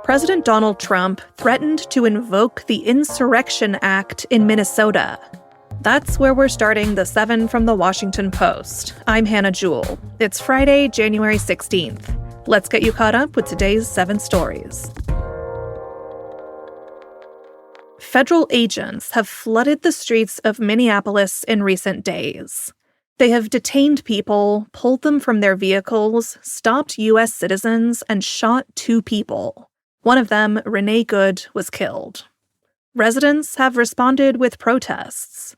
President Donald Trump threatened to invoke the Insurrection Act in Minnesota. That's where we're starting the 7 from the Washington Post. I'm Hannah Jewell. It's Friday, January 16th. Let's get you caught up with today's 7 stories. Federal agents have flooded the streets of Minneapolis in recent days. They have detained people, pulled them from their vehicles, stopped U.S. citizens, and shot 2 people. One of them, Renee Good, was killed. Residents have responded with protests.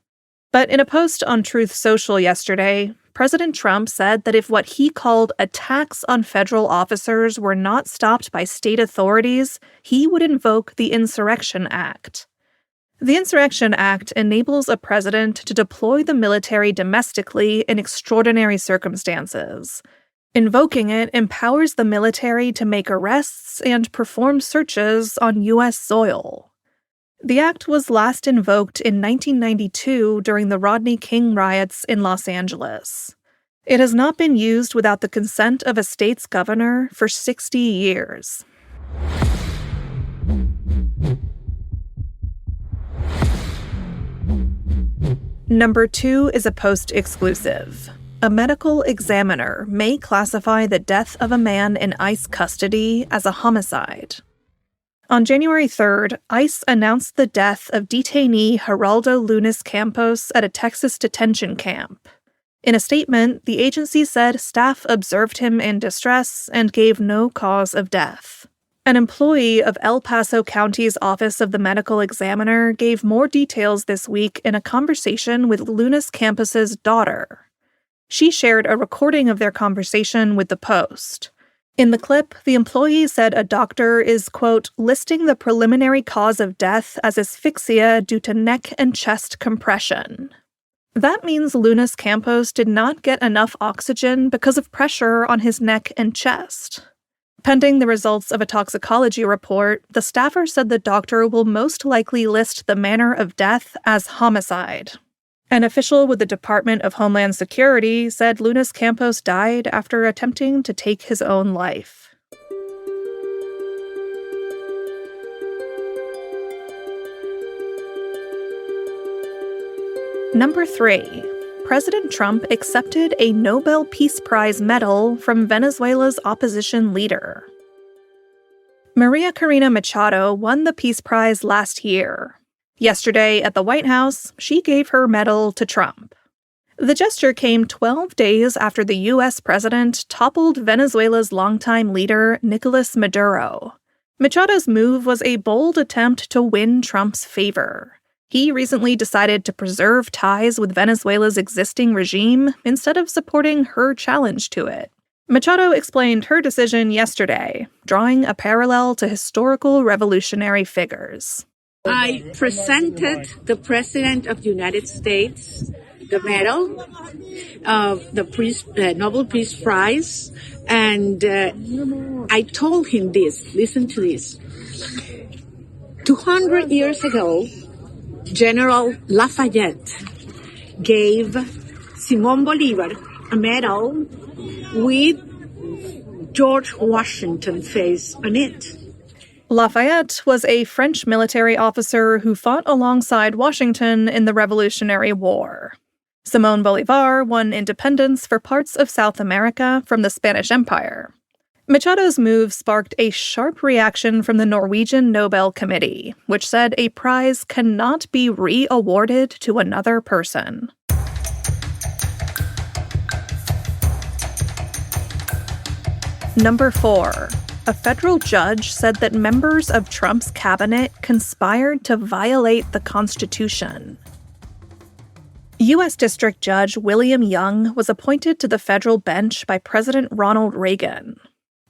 But in a post on Truth Social yesterday, President Trump said that if what he called attacks on federal officers were not stopped by state authorities, he would invoke the Insurrection Act. The Insurrection Act enables a president to deploy the military domestically in extraordinary circumstances. Invoking it empowers the military to make arrests and perform searches on U.S. soil. The act was last invoked in 1992 during the Rodney King riots in Los Angeles. It has not been used without the consent of a state's governor for 60 years. Number 2 is a Post exclusive. A medical examiner may classify the death of a man in ICE custody as a homicide. On January 3rd, ICE announced the death of detainee Geraldo Lunis Campos at a Texas detention camp. In a statement, the agency said staff observed him in distress and gave no cause of death. An employee of El Paso County's Office of the Medical Examiner gave more details this week in a conversation with Lunis Campos's daughter. She shared a recording of their conversation with the Post. In the clip, the employee said a doctor is, quote, listing the preliminary cause of death as asphyxia due to neck and chest compression. That means Lunis Campos did not get enough oxygen because of pressure on his neck and chest. Pending the results of a toxicology report, the staffer said the doctor will most likely list the manner of death as homicide. An official with the Department of Homeland Security said Lunis Campos died after attempting to take his own life. Number 3. President Trump accepted a Nobel Peace Prize medal from Venezuela's opposition leader. Maria Corina Machado won the Peace Prize last year. Yesterday at the White House, she gave her medal to Trump. The gesture came 12 days after the U.S. president toppled Venezuela's longtime leader, Nicolas Maduro. Machado's move was a bold attempt to win Trump's favor. He recently decided to preserve ties with Venezuela's existing regime instead of supporting her challenge to it. Machado explained her decision yesterday, drawing a parallel to historical revolutionary figures. I presented the President of the United States the medal of the Nobel Peace Prize, and I told him this, listen to this. 200 years ago, General Lafayette gave Simón Bolívar a medal with George Washington's face on it. Lafayette was a French military officer who fought alongside Washington in the Revolutionary War. Simón Bolívar won independence for parts of South America from the Spanish Empire. Machado's move sparked a sharp reaction from the Norwegian Nobel Committee, which said a prize cannot be re-awarded to another person. Number 4. A federal judge said that members of Trump's cabinet conspired to violate the Constitution. U.S. District Judge William Young was appointed to the federal bench by President Ronald Reagan.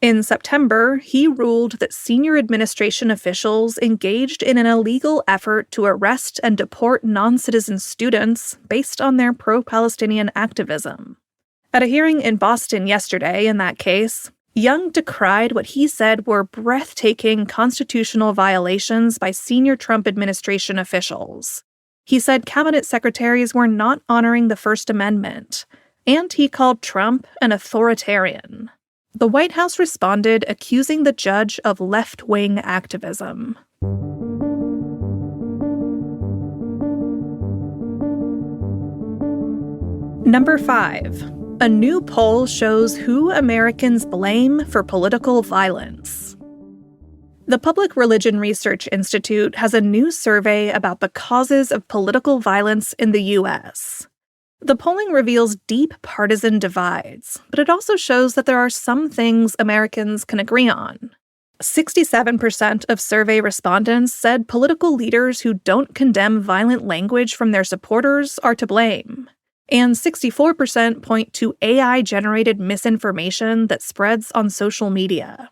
In September, he ruled that senior administration officials engaged in an illegal effort to arrest and deport non-citizen students based on their pro-Palestinian activism. At a hearing in Boston yesterday in that case, Young decried what he said were breathtaking constitutional violations by senior Trump administration officials. He said cabinet secretaries were not honoring the First Amendment, and he called Trump an authoritarian. The White House responded, accusing the judge of left-wing activism. Number 5. A new poll shows who Americans blame for political violence. The Public Religion Research Institute has a new survey about the causes of political violence in the U.S. The polling reveals deep partisan divides, but it also shows that there are some things Americans can agree on. 67% of survey respondents said political leaders who don't condemn violent language from their supporters are to blame. And 64% point to AI-generated misinformation that spreads on social media.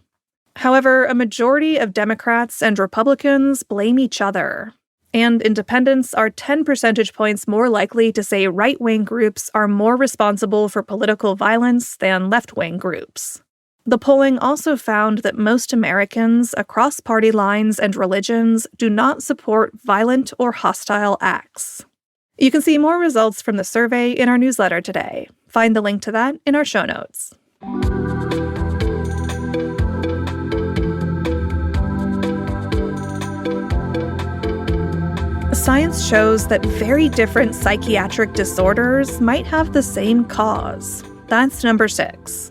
However, a majority of Democrats and Republicans blame each other. And independents are 10 percentage points more likely to say right-wing groups are more responsible for political violence than left-wing groups. The polling also found that most Americans across party lines and religions do not support violent or hostile acts. You can see more results from the survey in our newsletter today. Find the link to that in our show notes. Science shows that very different psychiatric disorders might have the same cause. That's number 6.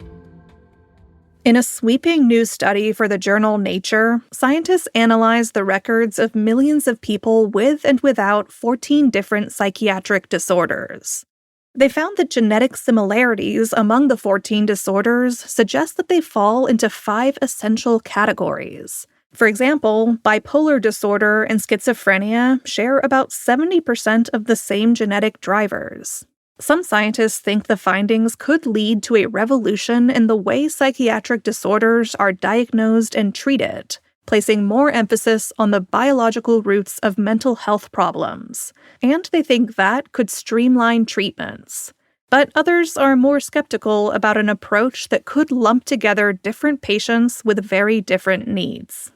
In a sweeping new study for the journal Nature, scientists analyzed the records of millions of people with and without 14 different psychiatric disorders. They found that genetic similarities among the 14 disorders suggest that they fall into 5 essential categories. For example, bipolar disorder and schizophrenia share about 70% of the same genetic drivers. Some scientists think the findings could lead to a revolution in the way psychiatric disorders are diagnosed and treated, placing more emphasis on the biological roots of mental health problems. And they think that could streamline treatments. But others are more skeptical about an approach that could lump together different patients with very different needs.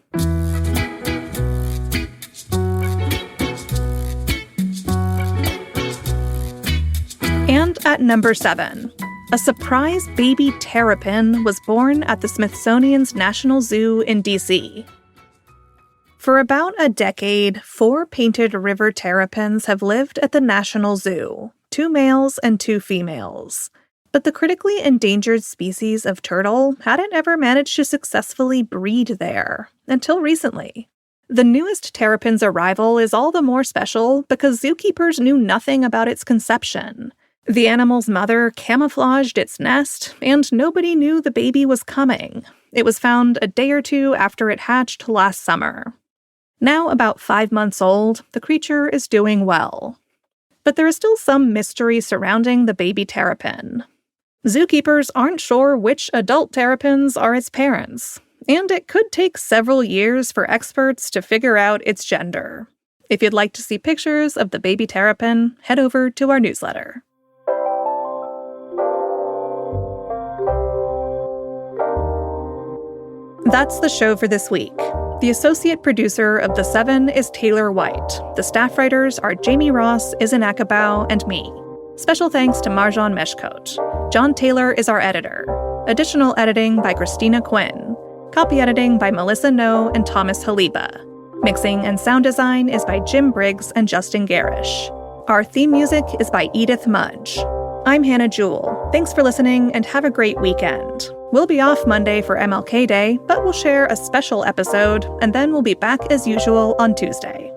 And at number 7, a surprise baby terrapin was born at the Smithsonian's National Zoo in D.C. For about a decade, 4 painted river terrapins have lived at the National Zoo, 2 males and 2 females. But the critically endangered species of turtle hadn't ever managed to successfully breed there, until recently. The newest terrapin's arrival is all the more special because zookeepers knew nothing about its conception. The animal's mother camouflaged its nest, and nobody knew the baby was coming. It was found a day or 2 after it hatched last summer. Now about 5 months old, the creature is doing well. But there is still some mystery surrounding the baby terrapin. Zookeepers aren't sure which adult terrapins are its parents, and it could take several years for experts to figure out its gender. If you'd like to see pictures of the baby terrapin, head over to our newsletter. That's the show for this week. The associate producer of The 7 is Taylor White. The staff writers are Jamie Ross, Izan Akabau, and me. Special thanks to Marjan Meshkot. John Taylor is our editor. Additional editing by Christina Quinn. Copy editing by Melissa No and Thomas Haliba. Mixing and sound design is by Jim Briggs and Justin Garish. Our theme music is by Edith Mudge. I'm Hannah Jewell. Thanks for listening and have a great weekend. We'll be off Monday for MLK Day, but we'll share a special episode, and then we'll be back as usual on Tuesday.